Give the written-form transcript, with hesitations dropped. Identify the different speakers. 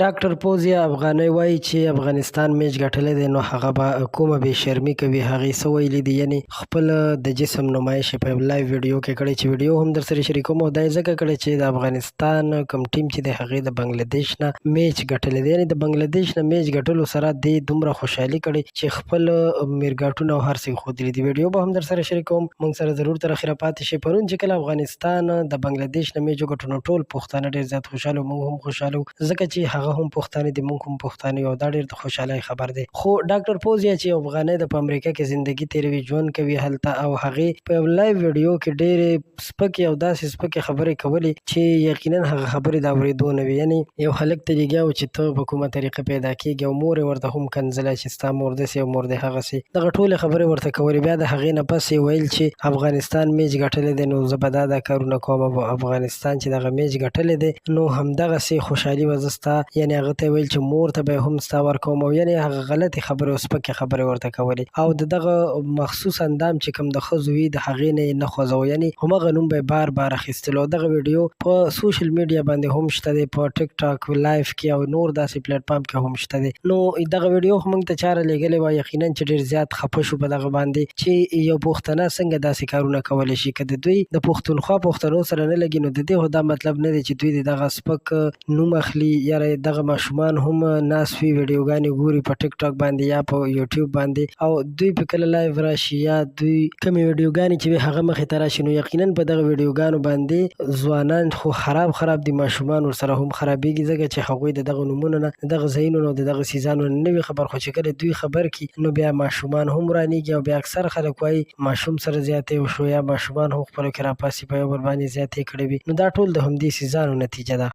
Speaker 1: ډاکټر فوزیه افغانۍ وایي چې افغانستان میچ ګټلی دی نو هغه به کومه بې شرمي کوي. هغې څه ویلي دي؟ یعنې خپل د جسم نمایش یې په یو لایو ویډیو کې کړی چې ویډیو هم در سره شریکوم، او دا یې ځکه کړی چې د افغانستان کوم ټیم چې دی هغې د بنګلادیش نه میچ ګټلی دی. یعنې د بنګلادیش نه میچ ګټلو سره دې دومره خوشحالي کړې چې خپل میرګاټونه او هر څه یې ښودلي دي. ویډیو به هم در سره شریکوم، موږ سره ضرور تر اخره پاتې شئ. پرون چې کله افغانستان د بنګلادیش نه میچ وګټو نو ټول پښتانه ډېر زیات خوشحاله وو، موږ هم خوشحاله وو ځکه چې هغه هم پښتانه دي، موږ هم پښتانه یو، دا ډېر د خوشحالۍ خبر دی. خو ډاکټر فوزیه چې افغانۍ د په امریکا کې زندګي تېروي، ژوند کوي هلته، او هغې په یو لایو ویډیو کې ډېرې سپکې او داسې سپکې خبرې کولې چې یقینا هغه خبرې د اورېدو نه وي. یعنې یو هلک ته لګیا و چې ته په کومه طریقه پیدا کېږي، او مور یې ورته هم کنځلی چې ستا مور داسې او مور دې هغسې، دغه ټولې خبرې ورته کولې. بیا د هغې نه پس یې ویل چې افغانستان میچ ګټلی دی نو زه به دا کارونه کوم، او افغانستان چې دغه میچ ګټلی دی نو همدغسې خوشحالي به زه ستا، یعنې هغه ته یې ویل چې مور ته به هم ستا ورکوم، او یعنې هغه غلطې خبرې او سپکې خبرې ورته کولې، او د دغه مخصوص اندام چې کوم د ښځو وي د هغې نه یې نه خوځوه، یعنې همغه نوم به یې بار بار اخیستلو. دغه ویډیو په سوشل میډیا باندې هم شته دی، په ټیک ټاک لایف کې او نور داسې پلیټفارم کې هم شته دی. نو دغه ویډیو خو موږ ته چا رالیږلې وه، یقینا چې ډېر زیات خفه شو په دغه باندې چې یو پښتانه څنګه داسې کارونه کولی شي. که د دوی د پښتونخوا پښتنو سره نه لګي نو د دې خو دا مطلب نه دی چې دوی د دغه سپک نوم اخلي. یاره دغه ماشومان هم ناست وي ویډیوګانې ګوري په ټیک ټاک باندې یا په یوټیوب باندې، او دوی په کله لایو راشي یا دوی کومې ویډیوګانې چې وي هغه مخې ته راشي، نو یقینا په دغه ویډیوګانو باندې ځوانان خو خراب دي، ماشومان ورسره هم خرابېږي ځکه چې هغوی د دغه نومونو نه، د دغه ځایونو نه، د دغه څیزانو نه نه وي خبر. خو چې کله دوی خبر کړي نو بیا ماشومان هم ورانېږي، او بیا اکثر خلک وایي ماشوم سره زیاتی وشو یا ماشومان هم خپلو کې راپاسي په یو بل باندې زیاتې کړې وي. نو دا ټول د همدې څیزانو نتیجه ده.